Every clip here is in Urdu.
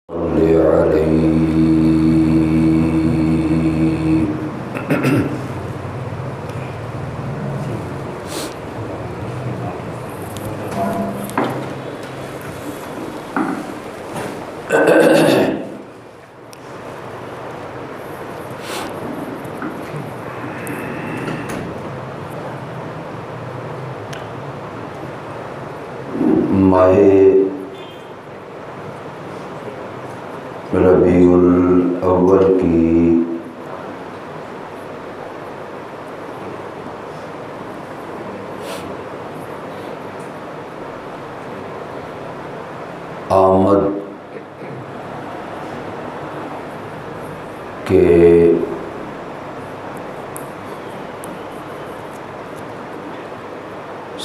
صل عليه ماہ ربیع الاول کی آمد کے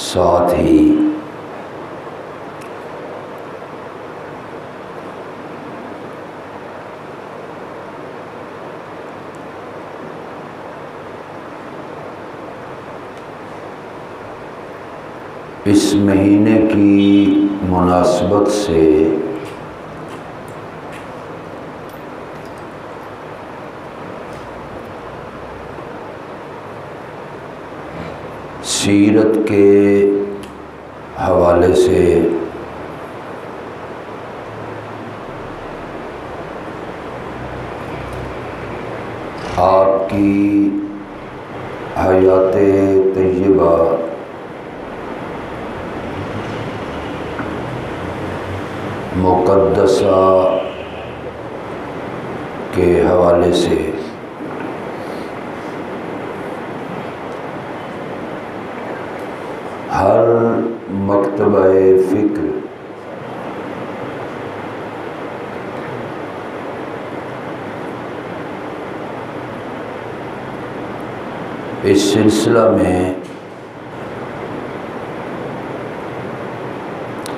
ساتھ ہی اس مہینے کی مناسبت سے سیرت کے حوالے سے آپ کی حیات طیبہ مقدسہ کے حوالے سے ہر مکتبہ فکر اس سلسلہ میں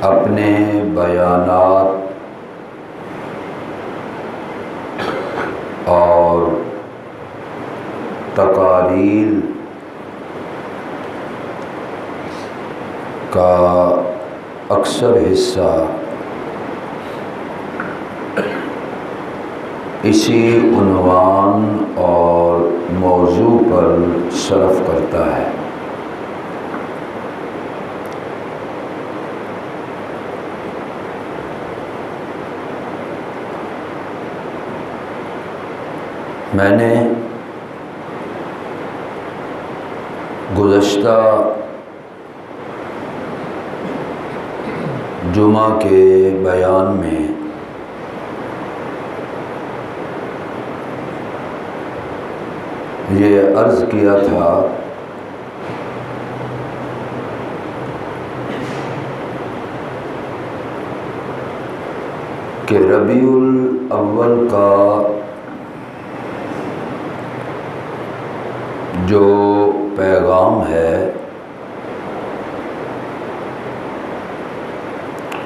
اپنے بیانات اور تقاریر کا اکثر حصہ اسی عنوان اور موضوع پر صرف کرتا ہے۔ میں نے گزشتہ جمعہ کے بیان میں یہ عرض کیا تھا کہ ربیع الاول کا جو پیغام ہے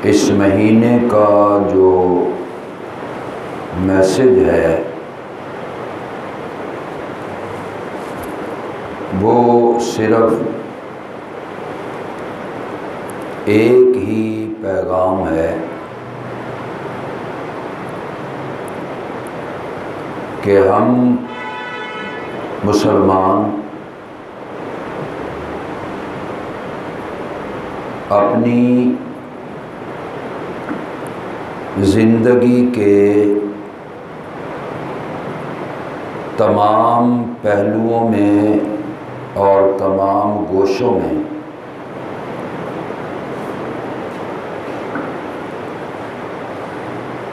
اس مہینے کا جو میسج ہے وہ صرف ایک ہی پیغام ہے کہ ہم مسلمان اپنی زندگی کے تمام پہلوؤں میں اور تمام گوشوں میں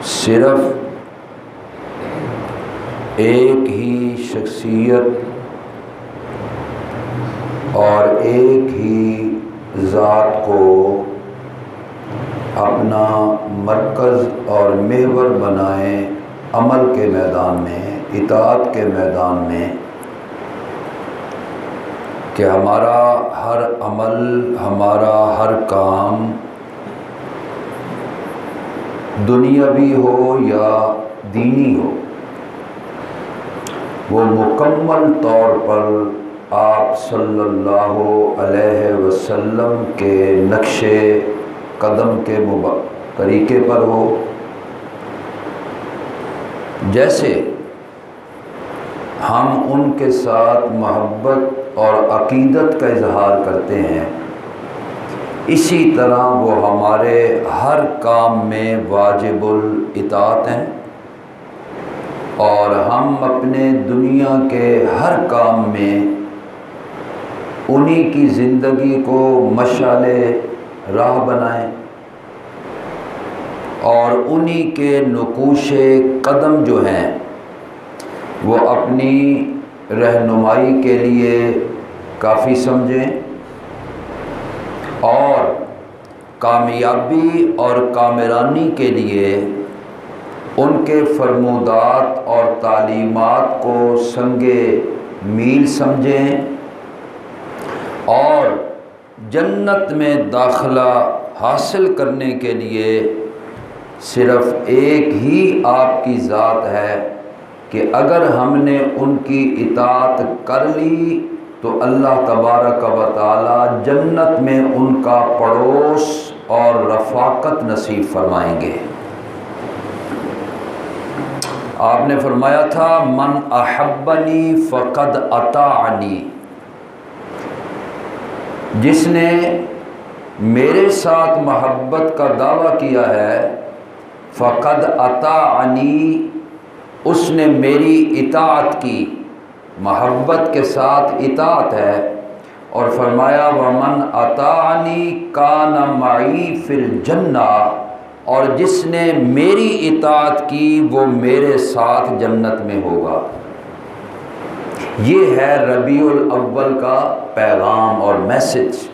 صرف ایک ہی شخصیت اور ایک ہی ذات کو اپنا مرکز اور محور بنائیں، عمل کے میدان میں، اطاعت کے میدان میں، کہ ہمارا ہر عمل، ہمارا ہر کام دنیاوی ہو یا دینی ہو، وہ مکمل طور پر آپ صلی اللہ علیہ وسلم کے نقش قدم کے طریقے پر ہو جیسے ہم ان کے ساتھ محبت اور عقیدت کا اظہار کرتے ہیں، اسی طرح وہ ہمارے ہر کام میں واجب الاطاعت ہیں، اور ہم اپنے دنیا کے ہر کام میں انہی کی زندگی کو مشعل راہ بنائیں اور انہی کے نقوش قدم جو ہیں وہ اپنی رہنمائی کے لیے کافی سمجھیں، اور کامیابی اور کامرانی کے لیے ان کے فرمودات اور تعلیمات کو سنگ میل سمجھیں، اور جنت میں داخلہ حاصل کرنے کے لیے صرف ایک ہی آپ کی ذات ہے کہ اگر ہم نے ان کی اطاعت کر لی تو اللہ تبارک و تعالی جنت میں ان کا پڑوس اور رفاقت نصیب فرمائیں گے۔ آپ نے فرمایا تھا من احبنی فقد اطاعنی، جس نے میرے ساتھ محبت کا دعویٰ کیا ہے فقد اطاعنی، اس نے میری اطاعت کی، محبت کے ساتھ اطاعت ہے، اور فرمایا ومن اطاعنی کان معی فی الجنہ، اور جس نے میری اطاعت کی وہ میرے ساتھ جنت میں ہوگا۔ یہ ہے ربیع الاول کا پیغام اور میسج۔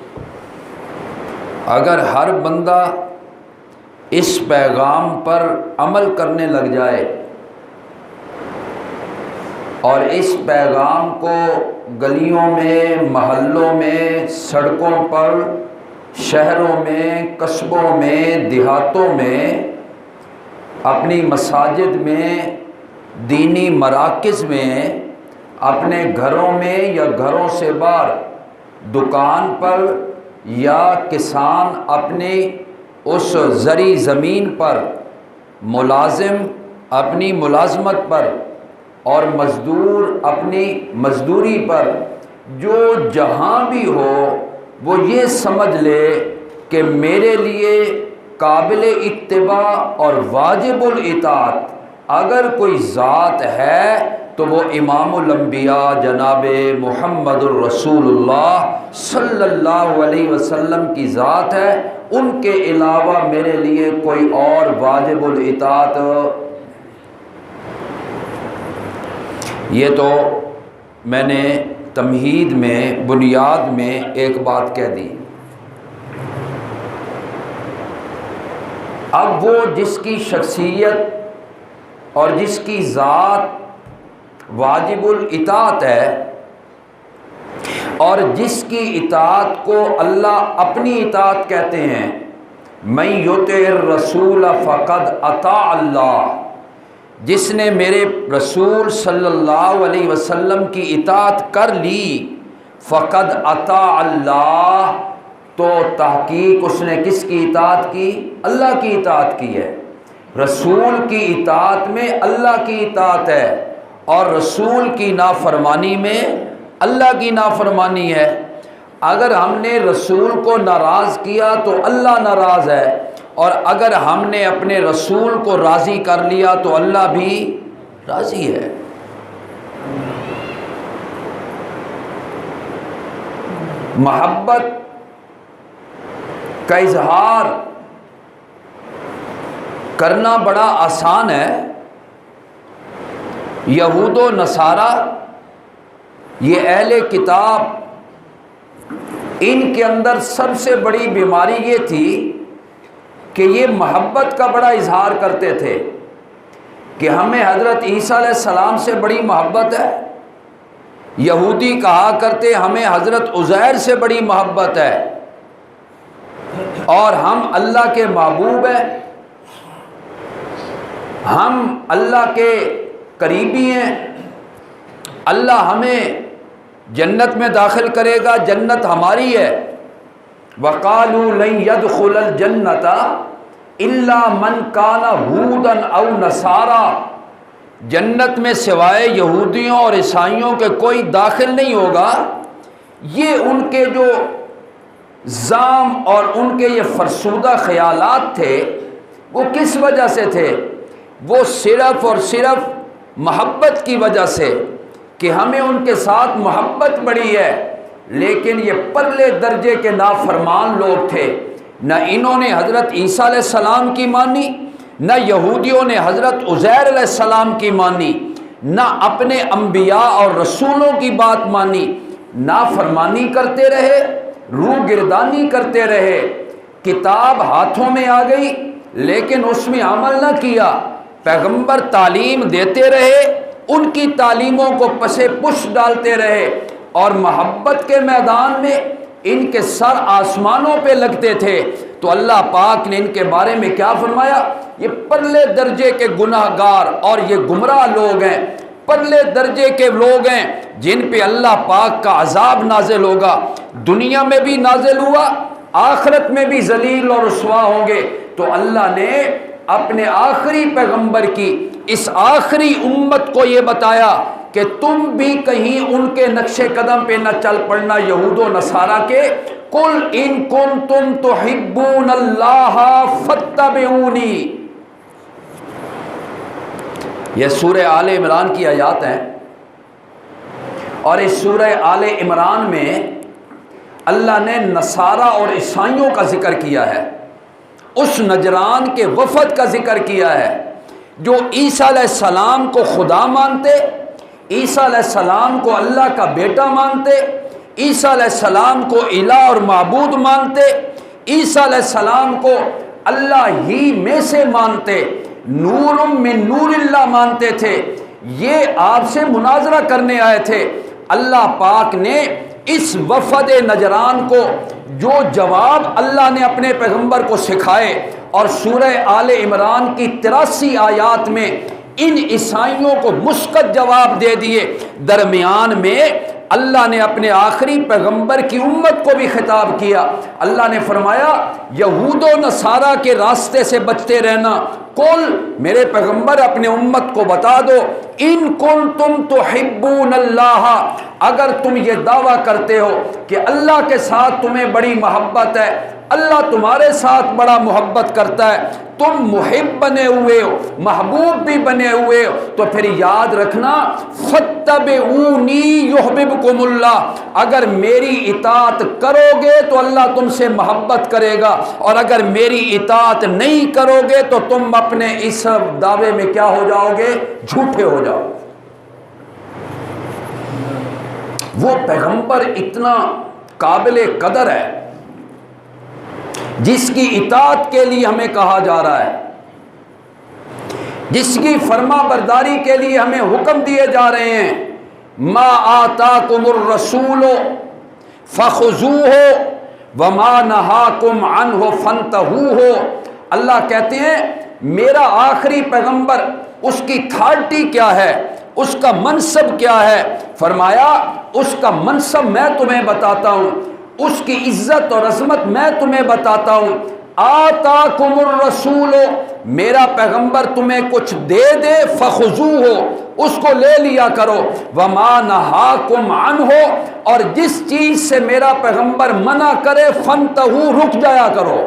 اگر ہر بندہ اس پیغام پر عمل کرنے لگ جائے اور اس پیغام کو گلیوں میں، محلوں میں، سڑکوں پر، شہروں میں، قصبوں میں، دیہاتوں میں، اپنی مساجد میں، دینی مراکز میں، اپنے گھروں میں یا گھروں سے باہر، دکان پر یا کسان اپنی اس زرعی زمین پر، ملازم اپنی ملازمت پر، اور مزدور اپنی مزدوری پر، جو جہاں بھی ہو وہ یہ سمجھ لے کہ میرے لیے قابل اتباع اور واجب الاطاعت اگر کوئی ذات ہے تو وہ امام الانبیاء جناب محمد الرسول اللہ صلی اللہ علیہ وسلم کی ذات ہے۔ ان کے علاوہ میرے لیے کوئی اور واجب الاطاعت۔ یہ تو میں نے تمہید میں، بنیاد میں ایک بات کہہ دی۔ اب وہ جس کی شخصیت اور جس کی ذات واجب الاطاعت ہے اور جس کی اطاعت کو اللہ اپنی اطاعت کہتے ہیں، من یطع الرسول فقد اطاع اللہ، جس نے میرے رسول صلی اللہ علیہ وسلم کی اطاعت کر لی فقد اطاع اللہ، تو تحقیق اس نے کس کی اطاعت کی؟ اللہ کی اطاعت کی ہے۔ رسول کی اطاعت میں اللہ کی اطاعت ہے، اور رسول کی نافرمانی میں اللہ کی نافرمانی ہے۔ اگر ہم نے رسول کو ناراض کیا تو اللہ ناراض ہے، اور اگر ہم نے اپنے رسول کو راضی کر لیا تو اللہ بھی راضی ہے۔ محبت کا اظہار کرنا بڑا آسان ہے۔ یہود و نصارہ، یہ اہل کتاب، ان کے اندر سب سے بڑی بیماری یہ تھی کہ یہ محبت کا بڑا اظہار کرتے تھے کہ ہمیں حضرت عیسیٰ علیہ السلام سے بڑی محبت ہے۔ یہودی کہا کرتے ہمیں حضرت عزیر سے بڑی محبت ہے، اور ہم اللہ کے محبوب ہیں، ہم اللہ کے قریبی ہیں، اللہ ہمیں جنت میں داخل کرے گا، جنت ہماری ہے۔ وَقَالُوا لَن يَدْخُلَ الْجَنَّةَ إِلَّا مَنْ كَانَ هُودًا أَوْ نَصَارَىٰ، جنت میں سوائے یہودیوں اور عیسائیوں کے کوئی داخل نہیں ہوگا، یہ ان کے جو زام اور ان کے یہ فرسودہ خیالات تھے وہ کس وجہ سے تھے؟ وہ صرف اور صرف محبت کی وجہ سے کہ ہمیں ان کے ساتھ محبت بڑی ہے، لیکن یہ پرلے درجے کے نافرمان لوگ تھے۔ نہ انہوں نے حضرت عیسیٰ علیہ السلام کی مانی، نہ یہودیوں نے حضرت عزیر علیہ السلام کی مانی، نہ اپنے انبیاء اور رسولوں کی بات مانی، نافرمانی کرتے رہے، روح گردانی کرتے رہے۔ کتاب ہاتھوں میں آ گئی لیکن اس میں عمل نہ کیا، پیغمبر تعلیم دیتے رہے، ان کی تعلیموں کو پسے پش ڈالتے رہے، اور محبت کے میدان میں ان کے سر آسمانوں پہ لگتے تھے۔ تو اللہ پاک نے ان کے بارے میں کیا فرمایا؟ یہ پرلے درجے کے گناہ گار اور یہ گمراہ لوگ ہیں، پرلے درجے کے لوگ ہیں جن پہ اللہ پاک کا عذاب نازل ہوگا، دنیا میں بھی نازل ہوا، آخرت میں بھی ذلیل اور رسوا ہوں گے۔ تو اللہ نے اپنے آخری پیغمبر کی اس آخری امت کو یہ بتایا کہ تم بھی کہیں ان کے نقش قدم پہ نہ چل پڑنا، یہود و نصارہ کے۔ قل ان کنتم تحبون اللہ فاتبعونی، یہ سورہ آل عمران کی آیات ہیں، اور اس سورہ آل عمران میں اللہ نے نصارہ اور عیسائیوں کا ذکر کیا ہے، اس نجران کے وفد کا ذکر کیا ہے جو عیسیٰ علیہ السلام کو خدا مانتے، عیسیٰ علیہ السلام کو اللہ کا بیٹا مانتے، عیسیٰ علیہ السلام کو الہ اور معبود مانتے، عیسیٰ علیہ السلام کو اللہ ہی میں سے مانتے، نور من نور اللہ مانتے تھے۔ یہ آپ سے مناظرہ کرنے آئے تھے۔ اللہ پاک نے اس وفد نجران کو جو جواب اللہ نے اپنے پیغمبر کو سکھائے، اور سورہ آل عمران کی 83 آیات میں ان عیسائیوں کو مسقط جواب دے دیے۔ درمیان میں اللہ نے اپنے آخری پیغمبر کی امت کو بھی خطاب کیا۔ اللہ نے فرمایا یہود و نصارہ کے راستے سے بچتے رہنا۔ قل، میرے پیغمبر اپنے امت کو بتا دو، ان کنتم تحبون اللہ، اگر تم یہ دعویٰ کرتے ہو کہ اللہ کے ساتھ تمہیں بڑی محبت ہے، اللہ تمہارے ساتھ بڑا محبت کرتا ہے، تم محب بنے ہوئے ہو، محبوب بھی بنے ہوئے ہو، تو پھر یاد رکھنا فاتبعونی یحببکم اللہ، اگر میری اطاعت کرو گے تو اللہ تم سے محبت کرے گا، اور اگر میری اطاعت نہیں کرو گے تو تم اپنے اس دعوے میں کیا ہو جاؤ گے؟ جھوٹے ہو جاؤ۔ وہ پیغمبر اتنا قابل قدر ہے جس کی اطاعت کے لیے ہمیں کہا جا رہا ہے، جس کی فرما برداری کے لیے ہمیں حکم دیے جا رہے ہیں۔ ما آتاکم الرسول فخذوہ وما نہاکم عنہ فانتہوہ۔ اللہ کہتے ہیں میرا آخری پیغمبر، اس کی اتھارٹی کیا ہے، اس کا منصب کیا ہے؟ فرمایا اس کا منصب میں تمہیں بتاتا ہوں، اس کی عزت اور عظمت میں تمہیں بتاتا ہوں۔ آتاکم الرسول، میرا پیغمبر تمہیں کچھ دے دے، فخذوہ، اس کو لے لیا کرو، وما نہاکم عنہ، اور جس چیز سے میرا پیغمبر منع کرے فانتہو، رک جایا کرو۔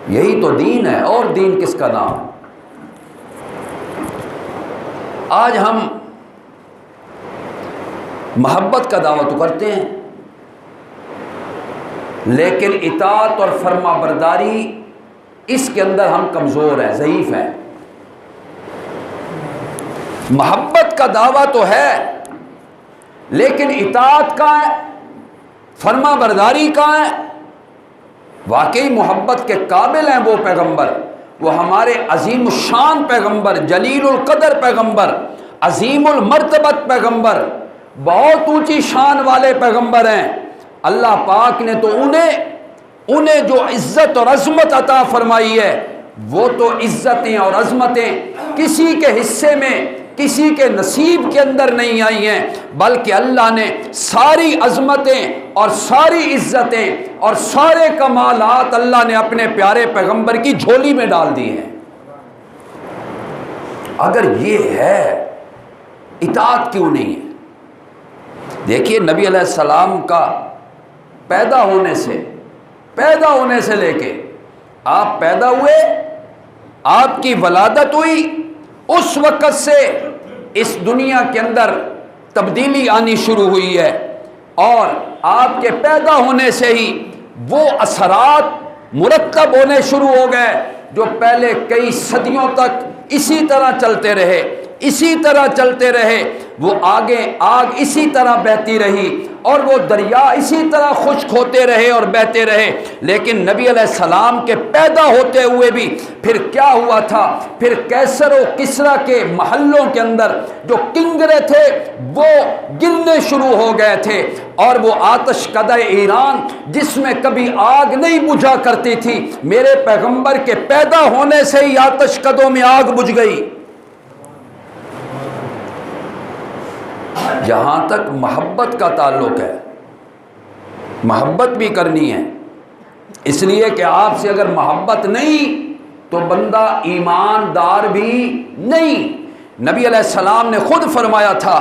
یہی تو دین ہے، اور دین کس کا نام ہے؟ آج ہم محبت کا دعویٰ تو کرتے ہیں، لیکن اطاعت اور فرما برداری اس کے اندر ہم کمزور ہیں، ضعیف ہیں۔ محبت کا دعویٰ تو ہے لیکن اطاعت کہاں ہے، فرما برداری کہاں ہے؟ واقعی محبت کے قابل ہیں وہ پیغمبر، وہ ہمارے عظیم الشان پیغمبر، جلیل القدر پیغمبر، عظیم المرتبت پیغمبر، بہت اونچی شان والے پیغمبر ہیں۔ اللہ پاک نے تو انہیں جو عزت اور عظمت عطا فرمائی ہے، وہ تو عزتیں اور عظمتیں کسی کے حصے میں، کسی کے نصیب کے اندر نہیں آئی ہیں، بلکہ اللہ نے ساری عظمتیں اور ساری عزتیں اور سارے کمالات اللہ نے اپنے پیارے پیغمبر کی جھولی میں ڈال دی ہیں۔ اگر یہ ہے اطاعت کیوں نہیں ہے؟ دیکھیے نبی علیہ السلام کا پیدا ہونے سے لے کے آپ پیدا ہوئے، آپ کی ولادت ہوئی، اس وقت سے اس دنیا کے اندر تبدیلی آنی شروع ہوئی ہے، اور آپ کے پیدا ہونے سے ہی وہ اثرات مرتب ہونے شروع ہو گئے جو پہلے کئی صدیوں تک اسی طرح چلتے رہے، وہ آگے آگ اسی طرح بہتی رہی، اور وہ دریا اسی طرح خشک ہوتے رہے اور بہتے رہے۔ لیکن نبی علیہ السلام کے پیدا ہوتے ہوئے بھی پھر کیا ہوا تھا؟ پھر کیسر و کسرا کے محلوں کے اندر جو کنگرے تھے وہ گرنے شروع ہو گئے تھے، اور وہ آتش کدہ ایران جس میں کبھی آگ نہیں بجھا کرتی تھی، میرے پیغمبر کے پیدا ہونے سے ہی آتش کدوں میں آگ بجھ گئی۔ جہاں تک محبت کا تعلق ہے، محبت بھی کرنی ہے، اس لیے کہ آپ سے اگر محبت نہیں تو بندہ ایماندار بھی نہیں۔ نبی علیہ السلام نے خود فرمایا تھا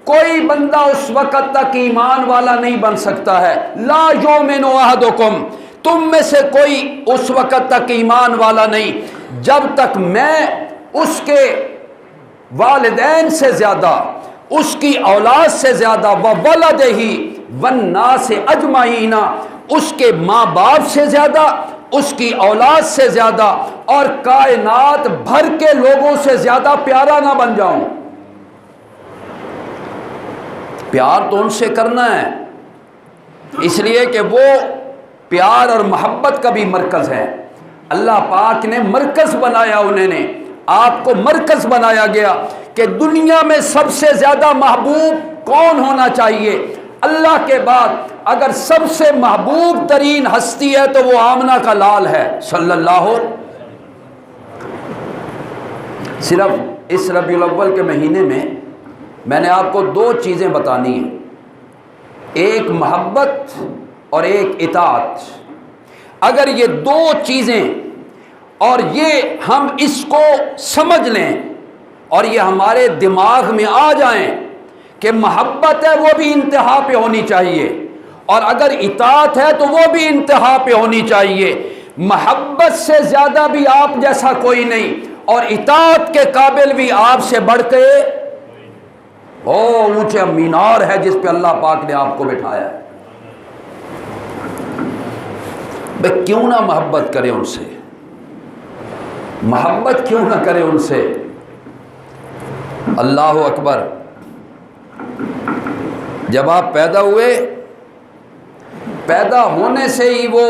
کوئی بندہ اس وقت تک ایمان والا نہیں بن سکتا ہے، لا یؤمن احدکم، تم میں سے کوئی اس وقت تک ایمان والا نہیں جب تک میں اس کے والدین سے زیادہ، اس کی اولاد سے زیادہ، وولدہ والناس اجمعین، اس کے ماں باپ سے زیادہ، اس کی اولاد سے زیادہ، اور کائنات بھر کے لوگوں سے زیادہ پیارا نہ بن جاؤں۔ پیار تو ان سے کرنا ہے، اس لیے کہ وہ پیار اور محبت کا بھی مرکز ہے۔ اللہ پاک نے مرکز بنایا، انہیں نے آپ کو مرکز بنایا گیا کہ دنیا میں سب سے زیادہ محبوب کون ہونا چاہیے؟ اللہ کے بعد اگر سب سے محبوب ترین ہستی ہے تو وہ آمنہ کا لال ہے صلی اللہ۔ صرف اس ربیع الاول کے مہینے میں نے آپ کو دو چیزیں بتانی ہیں، ایک محبت اور ایک اطاعت۔ اگر یہ دو چیزیں اور یہ ہم اس کو سمجھ لیں اور یہ ہمارے دماغ میں آ جائیں کہ محبت ہے وہ بھی انتہا پہ ہونی چاہیے، اور اگر اطاعت ہے تو وہ بھی انتہا پہ ہونی چاہیے۔ محبت سے زیادہ بھی آپ جیسا کوئی نہیں، اور اطاعت کے قابل بھی آپ سے بڑھ کے اونچا مینار ہے جس پہ اللہ پاک نے آپ کو بٹھایا ہے۔ بھئی کیوں نہ محبت کرے ان سے، محبت کیوں نہ کرے ان سے؟ اللہ اکبر۔ جب آپ پیدا ہوئے، پیدا ہونے سے ہی وہ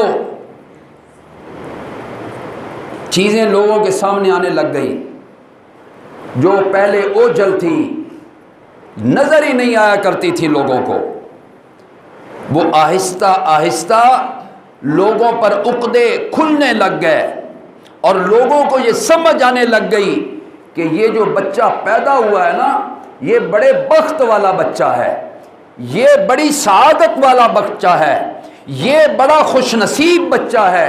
چیزیں لوگوں کے سامنے آنے لگ گئی جو پہلے اوجھل تھی، نظر ہی نہیں آیا کرتی تھی لوگوں کو، وہ آہستہ آہستہ لوگوں پر عقدے کھلنے لگ گئے، اور لوگوں کو یہ سمجھ آنے لگ گئی کہ یہ جو بچہ پیدا ہوا ہے نا، یہ بڑے بخت والا بچہ ہے، یہ بڑی سعادت والا بچہ ہے، یہ بڑا خوش نصیب بچہ ہے،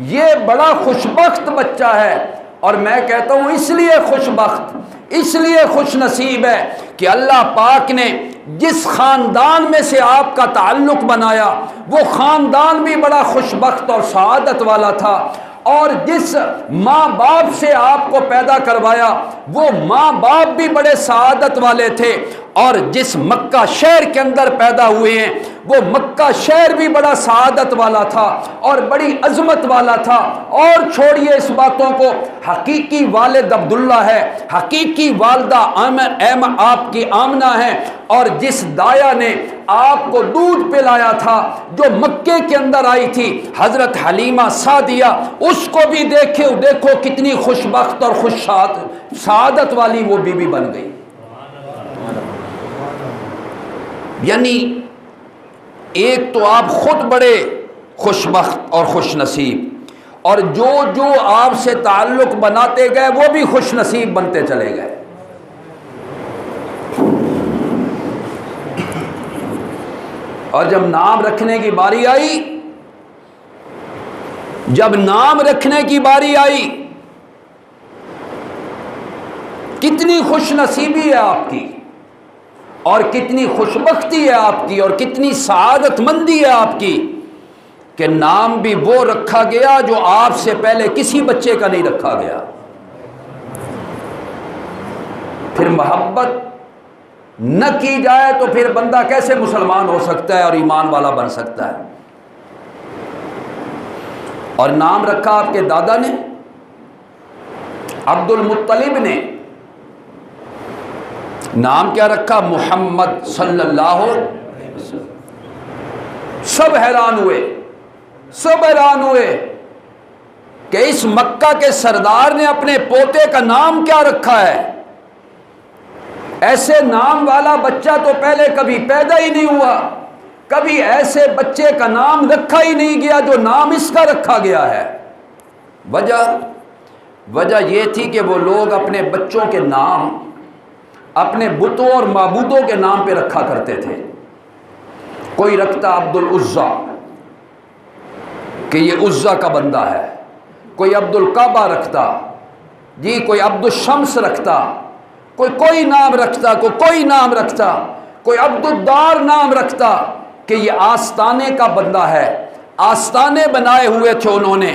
یہ بڑا خوش بخت بچہ ہے۔ اور میں کہتا ہوں اس لیے خوش بخت، اس لیے خوش نصیب ہے کہ اللہ پاک نے جس خاندان میں سے آپ کا تعلق بنایا وہ خاندان بھی بڑا خوش بخت اور سعادت والا تھا، اور جس ماں باپ سے آپ کو پیدا کروایا وہ ماں باپ بھی بڑے سعادت والے تھے، اور جس مکہ شہر کے اندر پیدا ہوئے ہیں وہ مکہ شہر بھی بڑا سعادت والا تھا اور بڑی عظمت والا تھا۔ اور چھوڑیے اس باتوں کو، حقیقی والد عبداللہ ہے، حقیقی والدہ آپ کی آمنہ ہے، اور جس دایا نے آپ کو دودھ پلایا تھا جو مکے کے اندر آئی تھی حضرت حلیمہ سعدیہ، اس کو بھی دیکھو کتنی خوش بخت اور خوش سعادت والی وہ بی بی بن گئی۔ یعنی ایک تو آپ خود بڑے خوش بخت اور خوش نصیب، اور جو جو آپ سے تعلق بناتے گئے وہ بھی خوش نصیب بنتے چلے گئے۔ اور جب نام رکھنے کی باری آئی، کتنی خوش نصیبی ہے آپ کی، اور کتنی خوشبختی ہے آپ کی، اور کتنی سعادت مندی ہے آپ کی کہ نام بھی وہ رکھا گیا جو آپ سے پہلے کسی بچے کا نہیں رکھا گیا۔ پھر محبت نہ کی جائے تو پھر بندہ کیسے مسلمان ہو سکتا ہے اور ایمان والا بن سکتا ہے؟ اور نام رکھا آپ کے دادا نے، عبد المطلب نے، نام کیا رکھا؟ محمد صلی اللہ علیہ وسلم۔ سب حیران ہوئے، سب حیران ہوئے کہ اس مکہ کے سردار نے اپنے پوتے کا نام کیا رکھا ہے؟ ایسے نام والا بچہ تو پہلے کبھی پیدا ہی نہیں ہوا، کبھی ایسے بچے کا نام رکھا ہی نہیں گیا جو نام اس کا رکھا گیا ہے۔ وجہ یہ تھی کہ وہ لوگ اپنے بچوں کے نام اپنے بتوں اور معبودوں کے نام پہ رکھا کرتے تھے۔ کوئی رکھتا عبد العزیٰ کہ یہ عزیٰ کا بندہ ہے، کوئی عبد الکعبہ رکھتا، جی کوئی عبد الشمس رکھتا، کوئی نام رکھتا، کوئی نام رکھتا، کوئی عبد الدار نام رکھتا کہ یہ آستانے کا بندہ ہے۔ آستانے بنائے ہوئے تھے انہوں نے،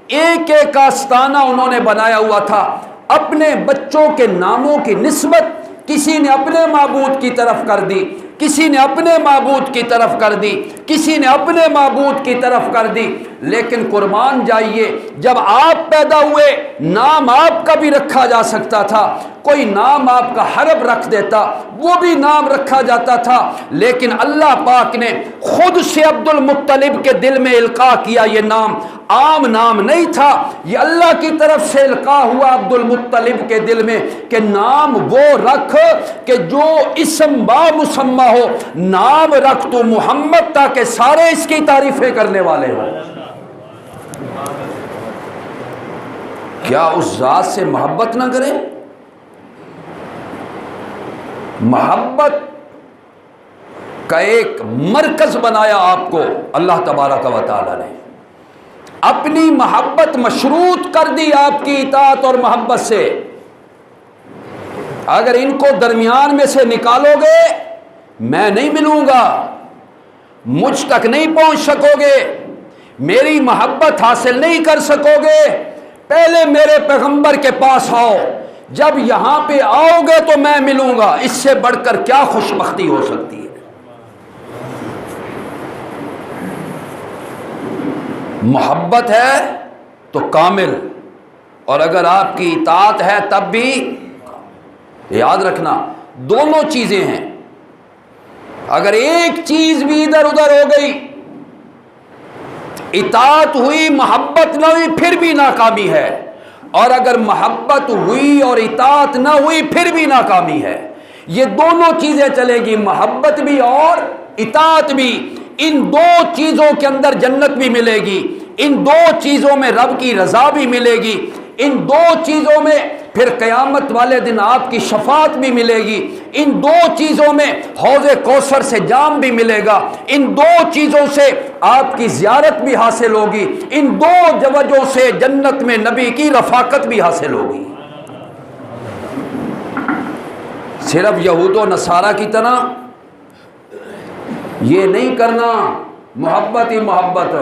ایک ایک آستانہ انہوں نے بنایا ہوا تھا۔ اپنے بچوں کے ناموں کی نسبت کسی نے اپنے معبود کی طرف کر دی، کسی نے اپنے معبود کی طرف کر دی، کسی نے اپنے معبود کی طرف کر دی۔ لیکن قربان جائیے، جب آپ پیدا ہوئے نام آپ کا بھی رکھا جا سکتا تھا، کوئی نام آپ کا حرف رکھ دیتا وہ بھی نام رکھا جاتا تھا، لیکن اللہ پاک نے خود سے عبد المطلب کے دل میں القاء کیا۔ یہ نام عام نام نہیں تھا، یہ اللہ کی طرف سے القاء ہوا عبد المطلب کے دل میں کہ نام وہ رکھ کہ جو اسم با مسمہ ہو، نام رکھ تو محمد تاکہ سارے اس کی تعریفیں کرنے والے ہوں۔ کیا اس ذات سے محبت نہ کریں؟ محبت کا ایک مرکز بنایا آپ کو اللہ تبارک و تعالی نے، اپنی محبت مشروط کر دی آپ کی اطاعت اور محبت سے۔ اگر ان کو درمیان میں سے نکالو گے، میں نہیں ملوں گا، مجھ تک نہیں پہنچ سکو گے، میری محبت حاصل نہیں کر سکو گے، پہلے میرے پیغمبر کے پاس آؤ، جب یہاں پہ آؤ گے تو میں ملوں گا۔ اس سے بڑھ کر کیا خوش بختی ہو سکتی ہے؟ محبت ہے تو کامل، اور اگر آپ کی اطاعت ہے تب بھی یاد رکھنا دونوں چیزیں ہیں۔ اگر ایک چیز بھی ادھر ادھر ہو گئی، اطاعت ہوئی محبت نہ ہوئی، پھر بھی ناکامی ہے، اور اگر محبت ہوئی اور اطاعت نہ ہوئی پھر بھی ناکامی ہے۔ یہ دونوں چیزیں چلے گی، محبت بھی اور اطاعت بھی۔ ان دو چیزوں کے اندر جنت بھی ملے گی، ان دو چیزوں میں رب کی رضا بھی ملے گی، ان دو چیزوں میں پھر قیامت والے دن آپ کی شفاعت بھی ملے گی، ان دو چیزوں میں حوض کوثر سے جام بھی ملے گا، ان دو چیزوں سے آپ کی زیارت بھی حاصل ہوگی، ان دو وجہوں سے جنت میں نبی کی رفاقت بھی حاصل ہوگی۔ صرف یہود و نصارہ کی طرح یہ نہیں کرنا محبت ہی محبت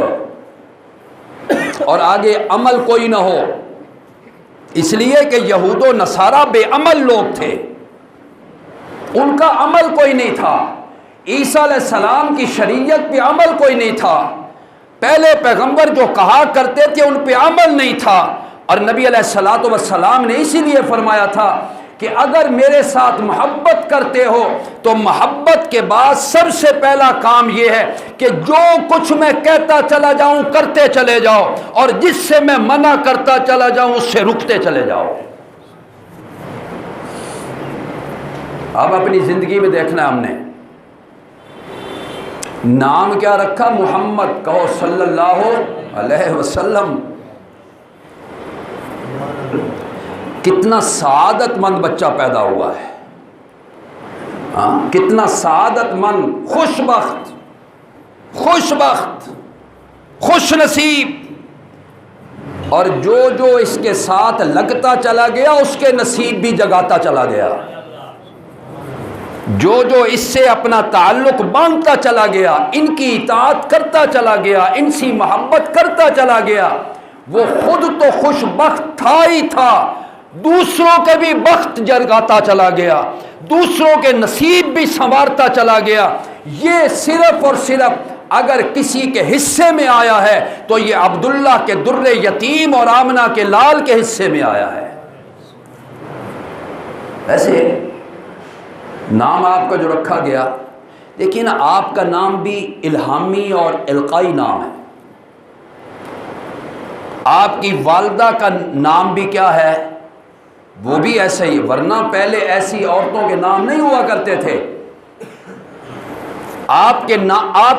اور آگے عمل کوئی نہ ہو، اس لیے کہ یہود و نصارہ بے عمل لوگ تھے، ان کا عمل کوئی نہیں تھا۔ عیسیٰ علیہ السلام کی شریعت پہ عمل کوئی نہیں تھا، پہلے پیغمبر جو کہا کرتے تھے ان پہ عمل نہیں تھا، اور نبی علیہ السلام نے اسی لیے فرمایا تھا کہ اگر میرے ساتھ محبت کرتے ہو تو محبت کے بعد سب سے پہلا کام یہ ہے کہ جو کچھ میں کہتا چلا جاؤں کرتے چلے جاؤ، اور جس سے میں منع کرتا چلا جاؤں اس سے رکتے چلے جاؤ۔ اب اپنی زندگی میں دیکھنا ہے ہم نے نام کیا رکھا؟ محمد، کہو صلی اللہ علیہ وسلم۔ کتنا سعادت مند بچہ پیدا ہوا ہے، کتنا سعادت مند، خوش بخت، خوش بخت، خوش نصیب اور جو جو اس کے ساتھ لگتا چلا گیا اس کے نصیب بھی جگاتا چلا گیا، جو جو اس سے اپنا تعلق باندھتا چلا گیا، ان کی اطاعت کرتا چلا گیا، ان سے محبت کرتا چلا گیا، وہ خود تو خوش بخت تھا ہی تھا، دوسروں کے بھی بخت جگاتا چلا گیا، دوسروں کے نصیب بھی سنوارتا چلا گیا۔ یہ صرف اور صرف اگر کسی کے حصے میں آیا ہے تو یہ عبداللہ کے در یتیم اور آمنہ کے لال کے حصے میں آیا ہے۔ ایسے نام آپ کا جو رکھا گیا، دیکھیں نا، آپ کا نام بھی الہامی اور القائی نام ہے۔ آپ کی والدہ کا نام بھی کیا ہے؟ وہ بھی ایسا ہی، ورنہ پہلے ایسی عورتوں کے نام نہیں ہوا کرتے تھے۔ آپ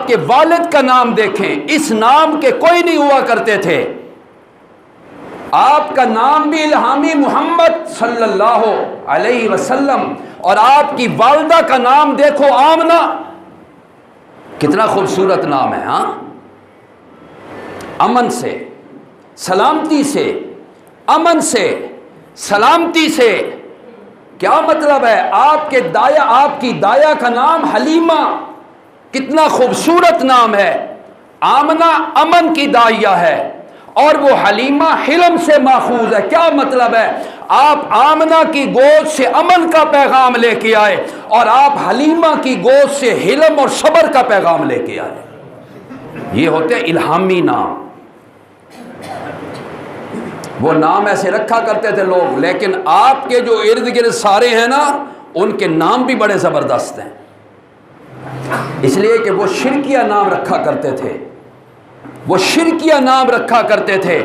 کے والد کا نام دیکھیں، اس نام کے کوئی نہیں ہوا کرتے تھے۔ آپ کا نام بھی الہامی محمد صلی اللہ علیہ وسلم، اور آپ کی والدہ کا نام دیکھو آمنہ، کتنا خوبصورت نام ہے۔ ہاں، امن سے، سلامتی سے، امن سے، سلامتی سے، کیا مطلب ہے؟ آپ کی دایا کا نام حلیمہ، کتنا خوبصورت نام ہے۔ آمنہ امن کی دائیا ہے، اور وہ حلیمہ حلم سے ماخوذ ہے۔ کیا مطلب ہے؟ آپ آمنہ کی گود سے امن کا پیغام لے کے آئے، اور آپ حلیمہ کی گود سے حلم اور صبر کا پیغام لے کے آئے۔ یہ ہوتے ہیں الہامی نام۔ وہ نام ایسے رکھا کرتے تھے لوگ، لیکن آپ کے جو ارد گرد سارے ہیں نا، ان کے نام بھی بڑے زبردست ہیں، اس لیے کہ وہ شرکیہ نام رکھا کرتے تھے، وہ شرکیہ نام رکھا کرتے تھے،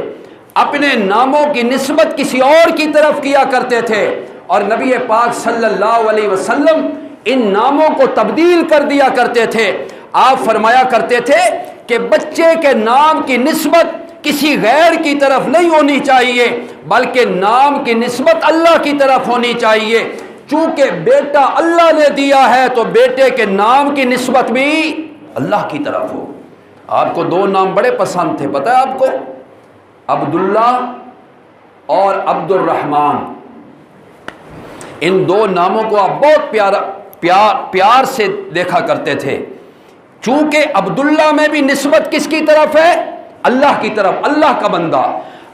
اپنے ناموں کی نسبت کسی اور کی طرف کیا کرتے تھے، اور نبی پاک صلی اللہ علیہ وسلم ان ناموں کو تبدیل کر دیا کرتے تھے۔ آپ فرمایا کرتے تھے کہ بچے کے نام کی نسبت کسی غیر کی طرف نہیں ہونی چاہیے، بلکہ نام کی نسبت اللہ کی طرف ہونی چاہیے۔ چونکہ بیٹا اللہ نے دیا ہے تو بیٹے کے نام کی نسبت بھی اللہ کی طرف ہو۔ آپ کو دو نام بڑے پسند تھے، پتہ ہے آپ کو؟ عبداللہ اور عبد الرحمن، ان دو ناموں کو آپ بہت پیار سے دیکھا کرتے تھے۔ چونکہ عبداللہ میں بھی نسبت کس کی طرف ہے؟ اللہ کی طرف، اللہ کا بندہ۔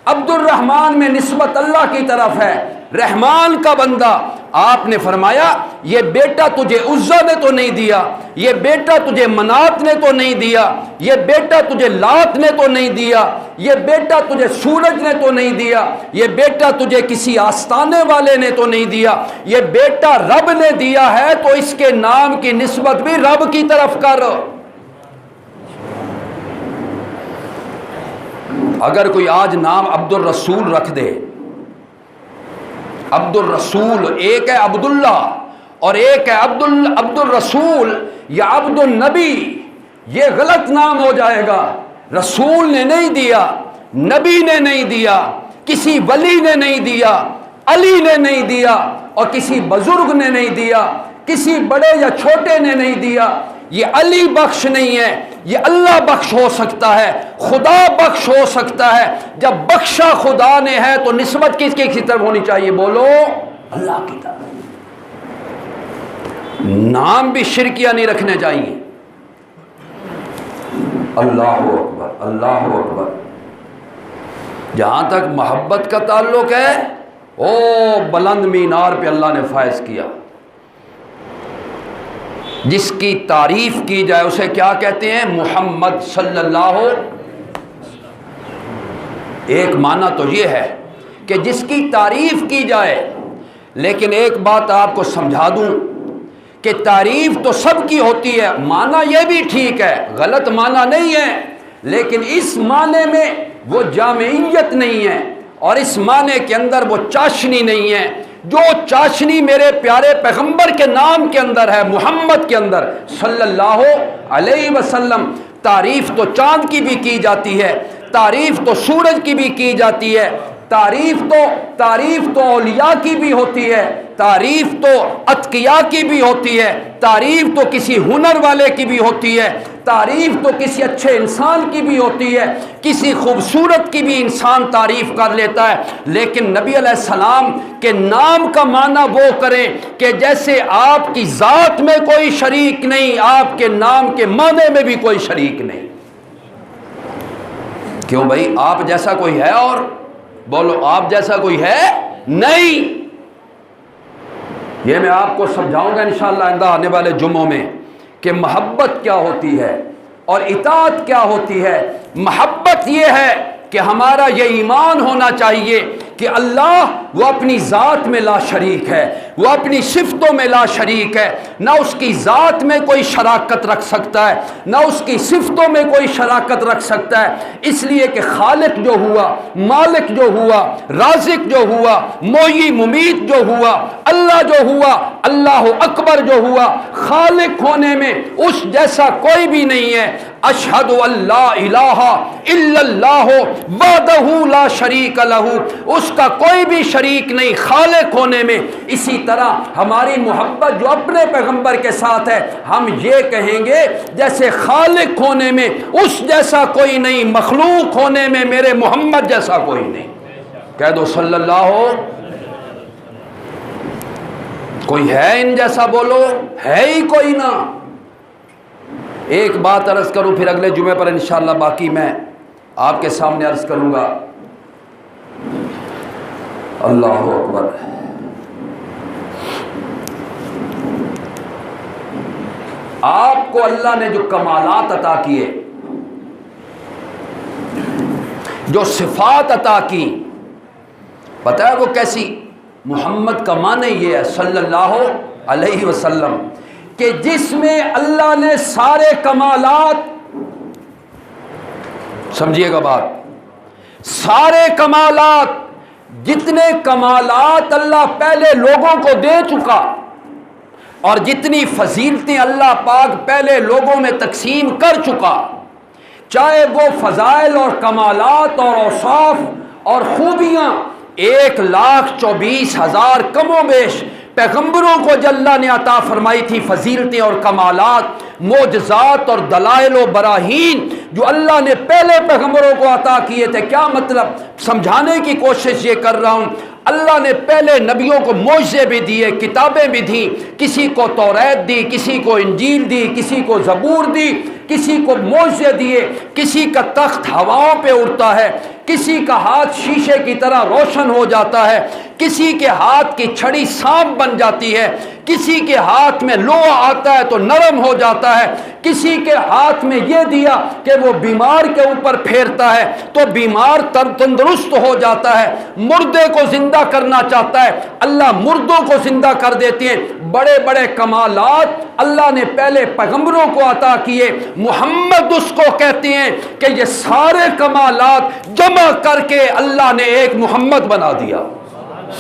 عبد الرحمن میں نسبت اللہ کی طرف ہے، رحمان کا بندہ۔ آپ نے فرمایا یہ بیٹا تجھے عزا نے تو نہیں دیا، یہ بیٹا تجھے منات نے تو نہیں دیا، یہ بیٹا تجھے لات نے تو نہیں دیا، یہ بیٹا تجھے سورج نے تو نہیں دیا، یہ بیٹا تجھے کسی آستانے والے نے تو نہیں دیا، یہ بیٹا رب نے دیا ہے، تو اس کے نام کی نسبت بھی رب کی طرف کر۔ اگر کوئی آج نام عبد الرسول رکھ دے، عبد الرسول، ایک ہے عبداللہ اور ایک ہے عبد الرسول یا عبد النبی، یہ غلط نام ہو جائے گا۔ رسول نے نہیں دیا، نبی نے نہیں دیا، کسی ولی نے نہیں دیا، علی نے نہیں دیا، اور کسی بزرگ نے نہیں دیا، کسی بڑے یا چھوٹے نے نہیں دیا۔ یہ علی بخش نہیں ہے، یہ اللہ بخش ہو سکتا ہے، خدا بخش ہو سکتا ہے۔ جب بخشا خدا نے ہے تو نسبت کس کی طرف ہونی چاہیے؟ بولو، اللہ کی طرف۔ نام بھی شرکیہ نہیں رکھنے چاہیے۔ اللہ اکبر، اللہ اکبر۔ جہاں تک محبت کا تعلق ہے، او بلند مینار پہ اللہ نے فائز کیا۔ جس کی تعریف کی جائے اسے کیا کہتے ہیں؟ محمد صلی اللہ۔ ایک معنی تو یہ ہے کہ جس کی تعریف کی جائے، لیکن ایک بات آپ کو سمجھا دوں کہ تعریف تو سب کی ہوتی ہے، معنی یہ بھی ٹھیک ہے، غلط معنی نہیں ہے، لیکن اس معنی میں وہ جامعیت نہیں ہے، اور اس معنی کے اندر وہ چاشنی نہیں ہے۔ جو چاشنی میرے پیارے پیغمبر کے نام کے اندر ہے، محمد کے اندر صلی اللہ علیہ وسلم۔ تعریف تو چاند کی بھی کی جاتی ہے، تعریف تو سورج کی بھی کی جاتی ہے، تعریف تو اولیاء کی بھی ہوتی ہے، تعریف تو اتقیاء کی بھی ہوتی ہے، تعریف تو کسی ہنر والے کی بھی ہوتی ہے، تعریف تو کسی اچھے انسان کی بھی ہوتی ہے، کسی خوبصورت کی بھی انسان تعریف کر لیتا ہے، لیکن نبی علیہ السلام کے نام کا معنی وہ کریں کہ جیسے آپ کی ذات میں کوئی شریک نہیں، آپ کے نام کے معنی میں بھی کوئی شریک نہیں۔ کیوں بھائی، آپ جیسا کوئی ہے؟ اور بولو، آپ جیسا کوئی ہے نہیں۔ یہ میں آپ کو سمجھاؤں گا انشاءاللہ آئندہ آنے والے جمعوں میں کہ محبت کیا ہوتی ہے اور اطاعت کیا ہوتی ہے۔ محبت یہ ہے کہ ہمارا یہ ایمان ہونا چاہیے کہ اللہ وہ اپنی ذات میں لا شریک ہے، وہ اپنی صفتوں میں لا شریک ہے، نہ اس کی ذات میں کوئی شراکت رکھ سکتا ہے، نہ اس کی صفتوں میں کوئی شراکت رکھ سکتا ہے۔ اس لیے کہ خالق جو ہوا، مالک جو ہوا، رازق جو ہوا، محیی ممیت جو ہوا، اللہ جو ہوا، اللہ اکبر جو ہوا، خالق ہونے میں اس جیسا کوئی بھی نہیں ہے۔ اشہد ان لا الہ الا اللہ وحدہ لا شریک لہ، اس کا کوئی بھی شریک نہیں خالق ہونے میں۔ اسی طرح ہماری محبت جو اپنے پیغمبر کے ساتھ ہے، ہم یہ کہیں گے جیسے خالق ہونے میں اس جیسا کوئی نہیں، مخلوق ہونے میں میرے محمد جیسا کوئی نہیں۔ کہہ دو صلی اللہ ہو۔ کوئی ہے ان جیسا؟ بولو، ہے ہی کوئی نہ۔ ایک بات عرض کروں، پھر اگلے جمعے پر انشاءاللہ باقی میں آپ کے سامنے عرض کروں گا۔ اللہ اکبر۔ آپ کو اللہ نے جو کمالات عطا کیے، جو صفات عطا کی، پتہ ہے وہ کیسی؟ محمد کا معنی یہ ہے صلی اللہ علیہ وسلم کہ جس میں اللہ نے سارے کمالات، سمجھیے گا بات، سارے کمالات، جتنے کمالات اللہ پہلے لوگوں کو دے چکا اور جتنی فضیلتیں اللہ پاک پہلے لوگوں میں تقسیم کر چکا، چاہے وہ فضائل اور کمالات اور اوصاف اور خوبیاں 1,24,000 کم و بیش پیغمبروں کو جو اللہ نے عطا فرمائی تھی، فضیلتیں اور کمالات، معجزات اور دلائل و براہین جو اللہ نے پہلے پیغمبروں کو عطا کیے تھے۔ کیا مطلب؟ سمجھانے کی کوشش یہ کر رہا ہوں، اللہ نے پہلے نبیوں کو معجزے بھی دیے، کتابیں بھی دیں، کسی کو توریت دی، کسی کو انجیل دی، کسی کو زبور دی، کسی کو معجزے دیے، کسی کا تخت ہواؤں پہ اڑتا ہے، کسی کا ہاتھ شیشے کی طرح روشن ہو جاتا ہے، کسی کے ہاتھ کی چھڑی سانپ بن جاتی ہے، کسی کے ہاتھ میں لوہا آتا ہے تو نرم ہو جاتا ہے، کسی کے ہاتھ میں یہ دیا کہ وہ بیمار کے اوپر پھیرتا ہے تو بیمار تندرست ہو جاتا ہے، مردے کو زندہ کرنا چاہتا ہے اللہ مردوں کو زندہ کر دیتے ہیں۔ بڑے بڑے کمالات اللہ نے پہلے پیغمبروں کو عطا کیے، محمد اس کو کہتے ہیں کہ یہ سارے کمالات جمع کر کے اللہ نے ایک محمد بنا دیا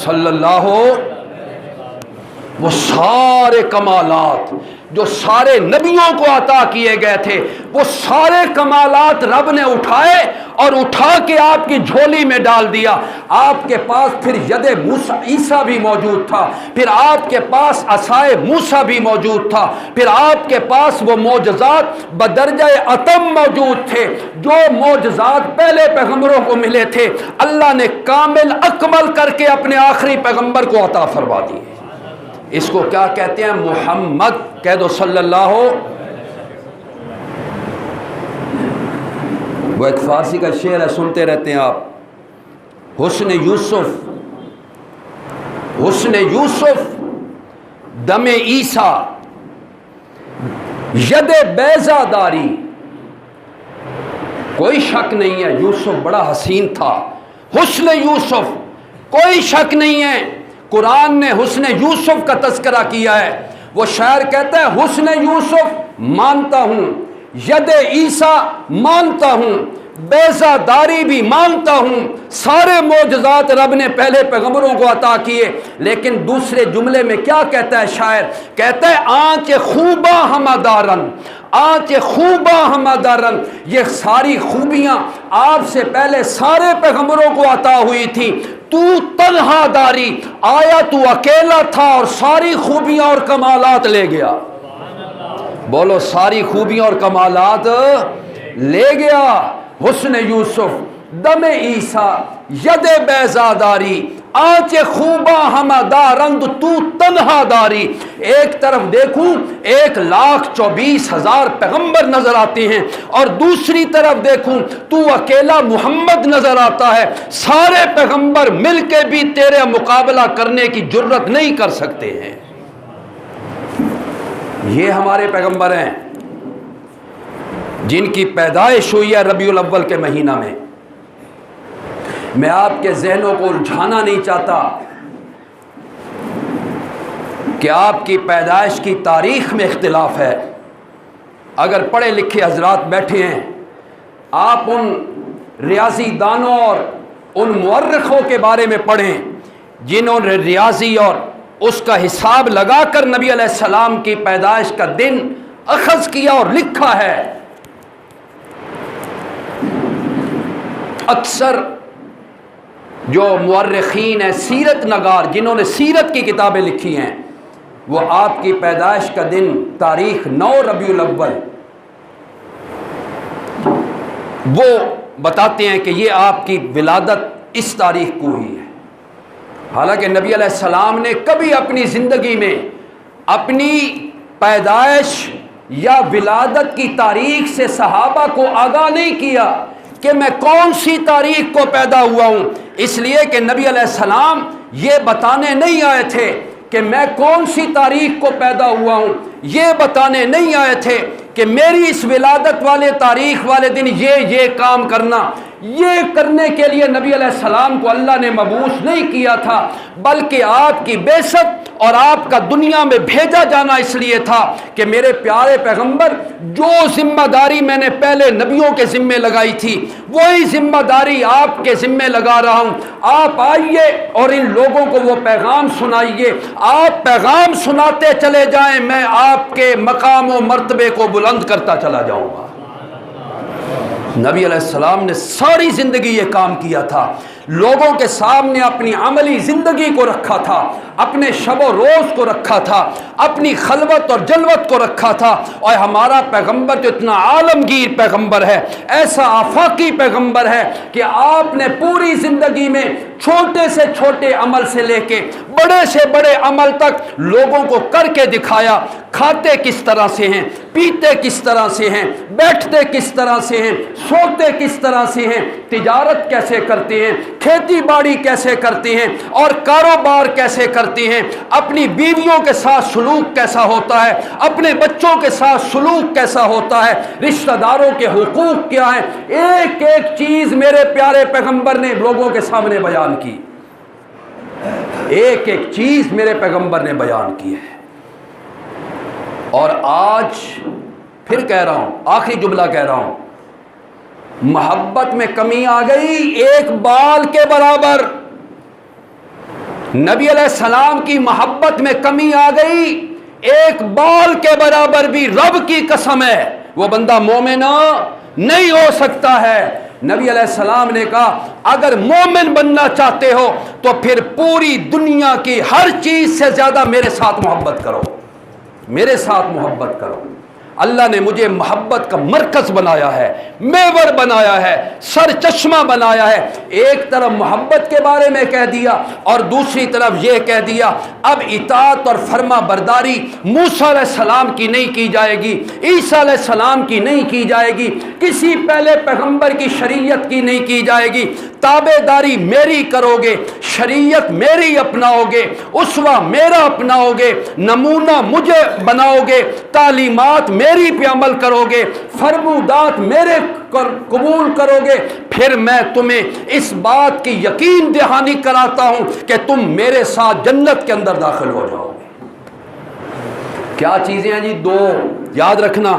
صلی اللہ ہو۔ وہ سارے کمالات جو سارے نبیوں کو عطا کیے گئے تھے، وہ سارے کمالات رب نے اٹھائے اور اٹھا کے آپ کی جھولی میں ڈال دیا۔ آپ کے پاس پھر ید موسیٰ عیسیٰ بھی موجود تھا، پھر آپ کے پاس عصائے موسیٰ بھی موجود تھا، پھر آپ کے پاس وہ معجزات بدرجہ اتم موجود تھے جو معجزات پہلے پیغمبروں کو ملے تھے، اللہ نے کامل اکمل کر کے اپنے آخری پیغمبر کو عطا فرما دیے۔ اس کو کیا کہتے ہیں؟ محمد۔ کہہ دو صلی اللہ ہو۔ وہ ایک فارسی کا شعر ہے، سنتے رہتے ہیں آپ، حسن یوسف، حسن یوسف دم عیسیٰ ید بیضا داری۔ کوئی شک نہیں ہے یوسف بڑا حسین تھا، حسن یوسف کوئی شک نہیں ہے۔ قرآن نے حسن یوسف کا تذکرہ کیا ہے۔ وہ شاعر کہتا ہے حسن یوسف مانتا ہوں، ید عیسیٰ مانتا ہوں، بیزاداری بھی مانتا ہوں، سارے معجزات رب نے پہلے پیغمبروں کو عطا کیے، لیکن دوسرے جملے میں کیا کہتا ہے شاعر؟ کہتا ہے آنچ خوبا ہمادارن، آنچ خوبا ہمادارن، یہ ساری خوبیاں آپ سے پہلے سارے پیغمبروں کو عطا ہوئی تھی، تو تنہا داری، آیا تو اکیلا تھا اور ساری خوبیاں اور کمالات لے گیا۔ بولو ساری خوبیاں اور کمالات لے گیا۔ حسن یوسف، دم عیسیٰ، ید بیزاداری، آنچ خوبا ہمادارند تو تنہا داری۔ ایک طرف دیکھوں 1,24,000 پیغمبر نظر آتے ہیں، اور دوسری طرف دیکھوں تو اکیلا محمد نظر آتا ہے، سارے پیغمبر مل کے بھی تیرے مقابلہ کرنے کی جرت نہیں کر سکتے ہیں۔ یہ ہمارے پیغمبر ہیں جن کی پیدائش ہوئی ہے ربیع الاول کے مہینہ میں۔ میں آپ کے ذہنوں کو الجھانا نہیں چاہتا کہ آپ کی پیدائش کی تاریخ میں اختلاف ہے۔ اگر پڑھے لکھے حضرات بیٹھے ہیں، آپ ان ریاضی دانوں اور ان مورخوں کے بارے میں پڑھیں جنہوں نے ریاضی اور اس کا حساب لگا کر نبی علیہ السلام کی پیدائش کا دن اخذ کیا اور لکھا ہے۔ اکثر جو مورخین ہیں، سیرت نگار، جنہوں نے سیرت کی کتابیں لکھی ہیں، وہ آپ کی پیدائش کا دن تاریخ 9 ربیع الاول وہ بتاتے ہیں کہ یہ آپ کی ولادت اس تاریخ کو ہوئی ہے۔ حالانکہ نبی علیہ السلام نے کبھی اپنی زندگی میں اپنی پیدائش یا ولادت کی تاریخ سے صحابہ کو آگاہ نہیں کیا کہ میں کون سی تاریخ کو پیدا ہوا ہوں، اس لیے کہ نبی علیہ السلام یہ بتانے نہیں آئے تھے کہ میں کون سی تاریخ کو پیدا ہوا ہوں، یہ بتانے نہیں آئے تھے کہ میری اس ولادت والے تاریخ والے دن یہ کام کرنا۔ یہ کرنے کے لیے نبی علیہ السلام کو اللہ نے مبعوث نہیں کیا تھا، بلکہ آپ کی بعثت اور آپ کا دنیا میں بھیجا جانا اس لیے تھا کہ میرے پیارے پیغمبر، جو ذمہ داری میں نے پہلے نبیوں کے ذمے لگائی تھی وہی ذمہ داری آپ کے ذمے لگا رہا ہوں۔ آپ آئیے اور ان لوگوں کو وہ پیغام سنائیے، آپ پیغام سناتے چلے جائیں، میں آپ کے مقام و مرتبے کو بلند کرتا چلا جاؤں گا۔ نبی علیہ السلام نے ساری زندگی یہ کام کیا تھا، لوگوں کے سامنے اپنی عملی زندگی کو رکھا تھا، اپنے شب و روز کو رکھا تھا، اپنی خلوت اور جلوت کو رکھا تھا۔ اور ہمارا پیغمبر تو اتنا عالمگیر پیغمبر ہے، ایسا آفاقی پیغمبر ہے کہ آپ نے پوری زندگی میں چھوٹے سے چھوٹے عمل سے لے کے بڑے سے بڑے عمل تک لوگوں کو کر کے دکھایا۔ کھاتے کس طرح سے ہیں، پیتے کس طرح سے ہیں، بیٹھتے کس طرح سے ہیں، سوتے کس طرح سے ہیں، تجارت کیسے کرتے ہیں، کھیتی باڑی کیسے کرتے ہیں اور کاروبار کیسے کرتے ہیں، اپنی بیویوں کے ساتھ سلوک کیسا ہوتا ہے، اپنے بچوں کے ساتھ سلوک کیسا ہوتا ہے، رشتہ داروں کے حقوق کیا ہیں، ایک ایک چیز میرے پیارے پیغمبر نے لوگوں کے سامنے بیان کی، ایک ایک چیز میرے پیغمبر نے بیان کی ہے۔ اور آج پھر کہہ رہا ہوں، آخری جملہ کہہ رہا ہوں، محبت میں کمی آ گئی ایک بال کے برابر، نبی علیہ السلام کی محبت میں کمی آ گئی ایک بال کے برابر بھی رب کی قسم ہے وہ بندہ مومن نہیں ہو سکتا ہے۔ نبی علیہ السلام نے کہا اگر مومن بننا چاہتے ہو تو پھر پوری دنیا کی ہر چیز سے زیادہ میرے ساتھ محبت کرو، میرے ساتھ محبت کرو۔ اللہ نے مجھے محبت کا مرکز بنایا ہے، محور بنایا ہے، سر چشمہ بنایا ہے۔ ایک طرف محبت کے بارے میں کہہ دیا اور دوسری طرف یہ کہہ دیا اب اطاعت اور فرما برداری موسیٰ علیہ السلام کی نہیں کی جائے گی، عیسیٰ علیہ السلام کی نہیں کی جائے گی، کسی پہلے پیغمبر کی شریعت کی نہیں کی جائے گی، تابع داری میری کرو گے، شریعت میری اپناؤ گے، اسوہ میرا اپناؤ گے، نمونہ مجھے بناؤ گے، تعلیمات میری پہ عمل کرو گے، فرمودات میرے قبول کرو گے، پھر میں تمہیں اس بات کی یقین دہانی کراتا ہوں کہ تم میرے ساتھ جنت کے اندر داخل ہو جاؤ گے۔ کیا چیزیں ہیں جی؟ دو یاد رکھنا،